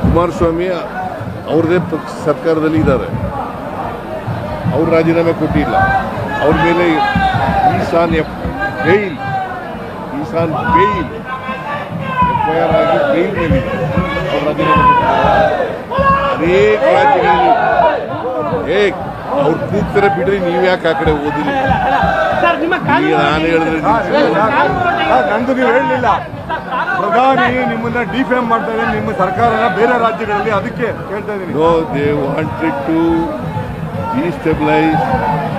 ಕುಮಾರಸ್ವಾಮಿ ಅವ್ರದೇ ಪಕ್ಷ ಸರ್ಕಾರದಲ್ಲಿ ಇದ್ದಾರೆ, ಅವ್ರು ರಾಜೀನಾಮೆ ಕೊಟ್ಟಿಲ್ಲ. ಅವ್ರ ಮೇಲೆ ಈಶಾನ್ ಬೇಲ್ FIR ಆಗಿ ಬೇಲ್ ಮೇಲೆ ಅವ್ರು ರಾಜೀನಾಮೆ ಅನೇಕ ರಾಜ್ಯಗಳಲ್ಲಿ ಅವ್ರು ಕೂಗ್ತಾರೆ ಬಿಡ್ರಿ, ನೀವು ಯಾಕೆ ಆ ಕಡೆ ಓದಿಲ್ಲ? ನಾನು ಹೇಳಿದ್ರೆ ನಂದು ನೀವು ಹೇಳಲಿಲ್ಲ. ಪ್ರಧಾನಿ ನಿಮ್ಮನ್ನ ಡಿಫೇಮ್ ಮಾಡ್ತಾ ಇದ್ದಾರೆ ನಿಮ್ಮ ಸರ್ಕಾರನ ಬೇರೆ ರಾಜ್ಯಗಳಲ್ಲಿ, ಅದಕ್ಕೆ ಕೇಳ್ತಾ ಇದ್ದೀನಿ. No, they wanted to destabilise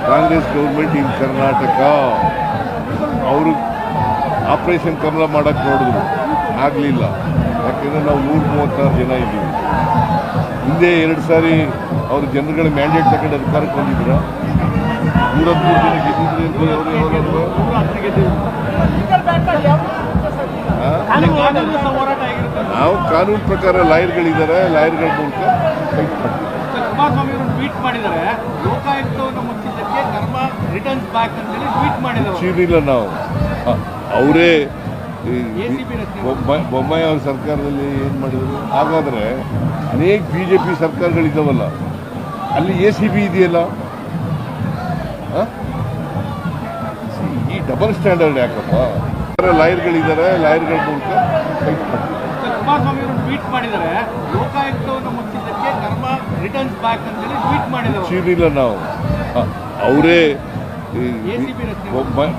Congress government in Karnataka. ಅವರು ಆಪರೇಷನ್ ಕಮಲ ಮಾಡಕ್ಕೆ ನೋಡಿದ್ರು, ಆಗಲಿಲ್ಲ. ಯಾಕೆಂದರೆ ನಾವು 136 ಜನ ಇದ್ದೀವಿ. ಹಿಂದೆ 2 ಸಾರಿ ಅವರು ಜನರುಗಳ ಮ್ಯಾಂಡೇಟ್ ತಗೊಂಡು ಅಧಿಕಾರಕ್ಕೆ ಬಂದಿದ್ರ. 103 ಜನ ಗೆದ್ದಿದ್ರಿ ಅಂತ ನಾವು ಕಾನೂನು ಪ್ರಕಾರ ಲಾಯರ್ಗಳಿದ್ದಾರೆ, ಲಾಯರ್ಗಳ ಮೂಲಕ ಫೈಟ್ ಮಾಡ್ತೀವಿ. ಕುಮಾರಸ್ವಾಮಿ ಅವರು ಟ್ವೀಟ್ ಮಾಡಿದ್ದಾರೆ, ಲೋಕಾಯುಕ್ತವನ್ನು ಮುಚ್ಚಿದ್ದಕ್ಕೆ ಕರ್ಮ ರಿಟರ್ನ್ಸ್ ಬ್ಯಾಕ್ ಅಂತ ಹೇಳಿ ಟ್ವೀಟ್ ಮಾಡಿದ್ದಾರೆ. ಮುಚ್ಚಿರಲಿಲ್ಲ ನಾವು, ಅವರೇ ಬೊಮ್ಮಾಯಿ ಅವ್ರ ಸರ್ಕಾರದಲ್ಲಿ ಏನು ಮಾಡಿದ್ರು. ಹಾಗಾದರೆ ಅನೇಕ BJP ಸರ್ಕಾರಗಳಿದ್ದಾವಲ್ಲ, ಅಲ್ಲಿ ACB ಇದೆಯಲ್ಲ. ಈ ಡಬಲ್ ಸ್ಟ್ಯಾಂಡರ್ಡ್ ಯಾಕಪ್ಪ? ಲಾಯರ್ಗಳಿದ್ದಾರೆ, ಲಾಯರ್ಗಳ ಮೂಲಕ ಫೈಟ್ ಮಾಡ್ತೀವಿ. ಕುಮಾರಸ್ವಾಮಿ ಅವರು ಟ್ವೀಟ್ ಮಾಡಿದ್ದಾರೆ, ಲೋಕಾಯುಕ್ತವನ್ನು ಮುಚ್ಚಿದ್ದಕ್ಕೆ ಕರ್ಮ ರಿಟರ್ನ್ಸ್ ಬ್ಯಾಕ್ ಅಂತ ಹೇಳಿ ಟ್ವೀಟ್ ಮಾಡಿದ್ದಾರೆ. ಮುಚ್ಚಿರಲಿಲ್ಲ ನಾವು, ಅವರೇ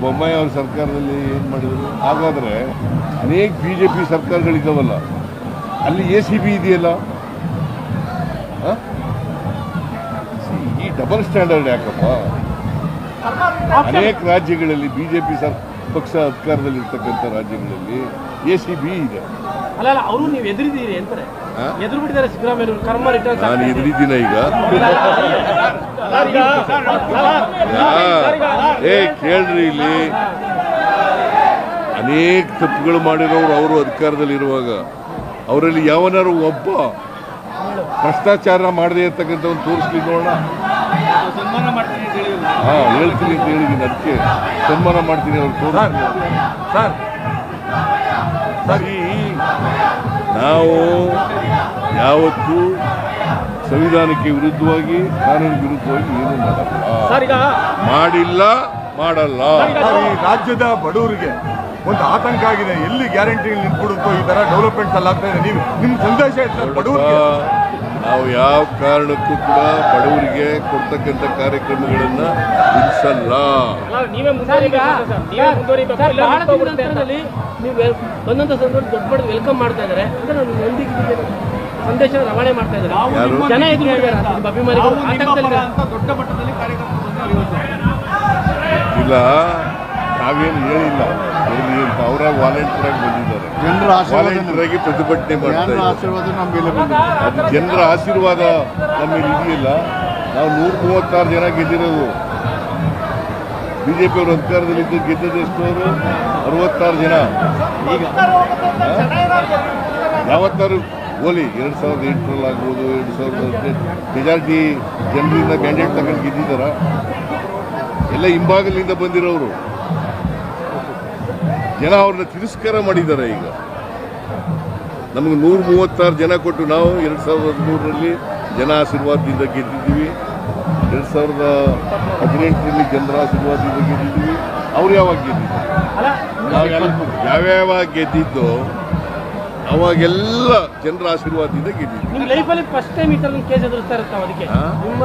ಬೊಮ್ಮಾಯಿ ಅವ್ರ ಸರ್ಕಾರದಲ್ಲಿ ಏನು ಮಾಡಿದ್ರು. ಹಾಗಾದರೆ ಅನೇಕ BJP ಸರ್ಕಾರಗಳಿದ್ದಾವಲ್ಲ, ಅಲ್ಲಿ ACB ಇದೆಯಲ್ಲ. ಈ ಡಬಲ್ ಸ್ಟ್ಯಾಂಡರ್ಡ್ ಯಾಕಪ್ಪ? ಅನೇಕ ರಾಜ್ಯಗಳಲ್ಲಿ BJP ಪಕ್ಷ ಅಧಿಕಾರದಲ್ಲಿ ಇರ್ತಕ್ಕಂಥ ರಾಜ್ಯಗಳಲ್ಲಿ ACB ಇದೆ. ಅಲ್ಲ ಅವರು ನೀವು ಎದುರಿದ್ದೀರಿ ಅಂತಾರೆ, ಎದುರು ಬಿಟ್ಟಿದ್ದಾರೆ ಸಿದ್ದರಾಮಯ್ಯ ಕರ್ಮ ರಿಟರ್ನ್ಸ್. ನಾನು ಎದುರಿದ್ದೀನ ಈಗ? ಕೇಳ್ರಿ, ಇಲ್ಲಿ ಅನೇಕ ತಪ್ಪುಗಳು ಮಾಡಿರೋರು ಅವರು ಅಧಿಕಾರದಲ್ಲಿರುವಾಗ ಅವರಲ್ಲಿ ಯಾವನಾರು ಒಬ್ಬ ಭ್ರಷ್ಟಾಚಾರ ಮಾಡದೇ ಇರ್ತಕ್ಕಂಥ ಒಂದು ತೋರಿಸ್ಲಿ ನೋಡೋಣ. ಸನ್ಮಾನ ಮಾಡ್ತೀನಿ ಅಂತ ಹೇಳಿಲ್ಲ. ಹೇಳ್ತೀನಿ ಅಂತ ಹೇಳಿದ್ದೀನಿ, ಅದಕ್ಕೆ ಸನ್ಮಾನ ಮಾಡ್ತೀನಿ ಅವ್ರು ತೋರಿಸ್ಲಿ. ಸರಿ, ನಾವು ಯಾವತ್ತೂ ಸಂವಿಧಾನಕ್ಕೆ ವಿರುದ್ಧವಾಗಿ, ಕಾನೂನಿಗೆ ವಿರುದ್ಧವಾಗಿ ಏನು ಮಾಡಲ್ಲ. ಈ ರಾಜ್ಯದ ಬಡವರಿಗೆ ಒಂದು ಆತಂಕ ಆಗಿದೆ, ಎಲ್ಲಿ ಗ್ಯಾರಂಟಿ ನಿಂತ್ಬಿಡುತ್ತೋ ಈ ತರ ಡೆವಲಪ್ಮೆಂಟ್ಸ್ ಎಲ್ಲ ಆಗ್ತಾ ಇದೆ. ನೀವು ನಿಮ್ಮ ಸಂದೇಶ ಬಡವರಿಗೆ ನಾವು ಯಾವ ಕಾರಣಕ್ಕೂ ಕೂಡ ಬಡವರಿಗೆ ಕೊಡ್ತಕ್ಕಂಥ ಕಾರ್ಯಕ್ರಮಗಳನ್ನ ನಿಲ್ಲಿಸಲ್ಲ. ನೀವು ಬಂದಂತ ಸಂದರ್ಭ ದೊಡ್ಡ ಬಡ ವೆಲ್ಕಮ್ ಮಾಡ್ತಾ ಇದ್ದಾರೆ ಅಂತ ನಾನು ಸಂದೇಶ ರವಾನೆ ಮಾಡ್ತಾ ಇದ್ದಾರೆ. ಜನ ಅಭಿಮಾನಿಗಳು ದೊಡ್ಡ ಮಟ್ಟದಲ್ಲಿ ಕಾರ್ಯಕ್ರಮ ಇಲ್ಲ, ನಾವೇನು ಹೇಳಿಲ್ಲ. ಅವರ ವಾಲಂಟಿಯರ್ ಆಗಿ ಬಂದಿದ್ದಾರೆ, ವಾಲಂಟಿಯರ್ ಆಗಿ ಪ್ರತಿಭಟನೆ ಮಾಡ್ತಾರೆ. ಅದು ಜನರ ಆಶೀರ್ವಾದ ನಮ್ಮಲ್ಲಿ ಇದೆಯಲ್ಲ. ನಾವು 136 ಜನ ಗೆದ್ದಿರೋದು. BJP ಅವರು ಅಧಿಕಾರದಲ್ಲಿದ್ದು ಗೆದ್ದದ್ದು ಎಷ್ಟು? ಅವರು 66 ಜನ. ಈಗ ಯಾವತ್ತಾರು ಓಲಿ 2008 ಆಗ್ಬೋದು, 2018 ಮೆಜಾರಿಟಿ ಜನರಿಂದ ಮ್ಯಾಂಡೇಟ್ ತಗೊಂಡು ಗೆದ್ದಿದ್ದಾರ? ಎಲ್ಲ ಹಿಂಭಾಗದಿಂದ ಬಂದಿರೋರು ಜನ ಅವ್ರನ್ನ ತಿರಸ್ಕಾರ ಮಾಡಿದ್ದಾರೆ. ಈಗ ನಮಗೆ 136 ಜನ ಕೊಟ್ಟು ನಾವು 2013ರಲ್ಲಿ ಜನ ಆಶೀರ್ವಾದದಿಂದ ಗೆದ್ದಿದ್ದೀವಿ. 2018ರಲ್ಲಿ ಜನರ ಆಶೀರ್ವಾದದಿಂದ ಗೆದ್ದಿದ್ದೀವಿ. ಅವ್ರು ಯಾವಾಗ ಗೆದ್ದಿದ್ದಾರೆ? ಯಾವ್ಯಾವ ಗೆದ್ದಿದ್ದು ಅವಾಗೆಲ್ಲ ಜನರ ಆಶೀರ್ವಾದದಿಂದ ಗೆದ್ದಿದ್ದೀವಿ. ನಿಮ್ಮ ಲೈಫಲ್ಲಿ ಫಸ್ಟ್ ಟೈಮ್ ಈ ಥರದ ಕೇಸ್ ಎದುರಿಸ್ತಾ ಇರ್ತಾವೆ. ಅದಕ್ಕೆ ನಿಮ್ಮ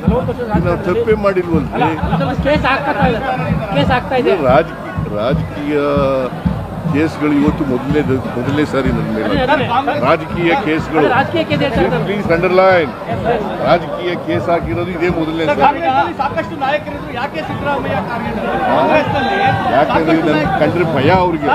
40 ವರ್ಷ ನಾವು ತಪ್ಪೇ ಮಾಡಿಲ್ವಲ್ರಿ. ಕೇಸ್ ಆಗ್ತಾ ಇದೆ. ರಾಜಕೀಯ ಕೇಸ್ಗಳು ಇವತ್ತು ಮೊದಲನೇ ಸಾರಿ ನನ್ನ ಮೇಲೆ ರಾಜಕೀಯ ಕೇಸ್ಗಳು. ಪ್ಲೀಸ್ ಅಂಡರ್ಲೈನ್, ರಾಜಕೀಯ ಕೇಸ್ ಹಾಕಿರೋದು ಇದೇ ಮೊದಲನೇ ಸಾರಿ. ಸಾಕಷ್ಟು ನಾಯಕರಿದ್ರು, ಯಾಕೆ ಸಿದ್ದರಾಮಯ್ಯ ಯಾಕಂದ್ರೆ ನನ್ಗೆ ಕಂಡ್ರೆ ಭಯ ಅವ್ರಿಗೆ.